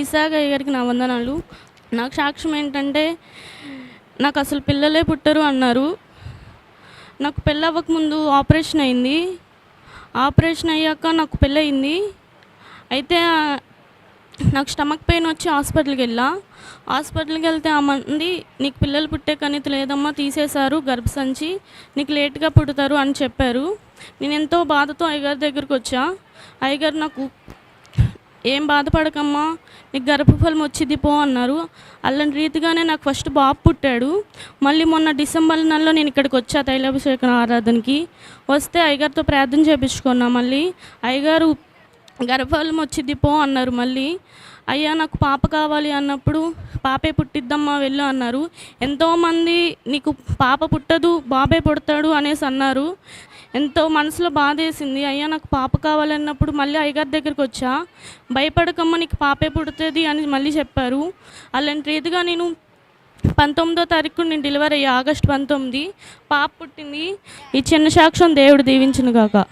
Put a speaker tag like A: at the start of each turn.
A: ఇసాగయ్య గారికి నా వందనాలు. నాకు సాక్ష్యం ఏంటంటే, నాకు అసలు పిల్లలే పుట్టరు అన్నారు. నాకు పెళ్ళవ్వకముందు ఆపరేషన్ అయింది. ఆపరేషన్ అయ్యాక నాకు పెళ్ళయింది. అయితే నాకు స్టమక్ పెయిన్ వచ్చి హాస్పిటల్కి వెళ్ళా. హాస్పిటల్కి వెళ్తే ఆ మంది నీకు పిల్లలు పుట్టే కణితి లేదమ్మా, తీసేశారు గర్భసంచి, నీకు లేట్గా పుడతారు అని చెప్పారు. నేను ఎంతో బాధతో అయ్యగారి దగ్గరికి వచ్చా. అయ్యగారు నాకు ఏం బాధపడకమ్మా, నీకు గర్భఫలం వచ్చింది పో అన్నారు. అలాంటి రీతిగానే నాకు ఫస్ట్ బాబు పుట్టాడు. మళ్ళీ మొన్న డిసెంబర్ నెలలో నేను ఇక్కడికి వచ్చా తైలాభిషేకం ఆరాధనకి. వస్తే అయ్యగారితో ప్రార్థన చేయించుకున్నా. మళ్ళీ అయ్యగారు గర్భఫలం వచ్చింది పో అన్నారు. మళ్ళీ అయ్యా నాకు పాప కావాలి అన్నప్పుడు పాపే పుట్టిద్దమ్మా వెళ్ళు అన్నారు. ఎంతోమంది నీకు పాప పుట్టదు బాబే పుడతాడు అనేసి అన్నారు. ఎంతో మనసులో బాధేసింది. అయ్యా నాకు పాప కావాలన్నప్పుడు మళ్ళీ అయ్యగారి దగ్గరికి వచ్చా. భయపడకమ్మ నీకు పాపే పుడుతుంది అని మళ్ళీ చెప్పారు. అలాంటి రీతిగా నేను 19వ తారీఖు నేను డెలివరీ అయ్యా. ఆగస్టు 19 పాప పుట్టింది. ఈ చిన్న సాక్ష్యం దేవుడు దీవించును గాక.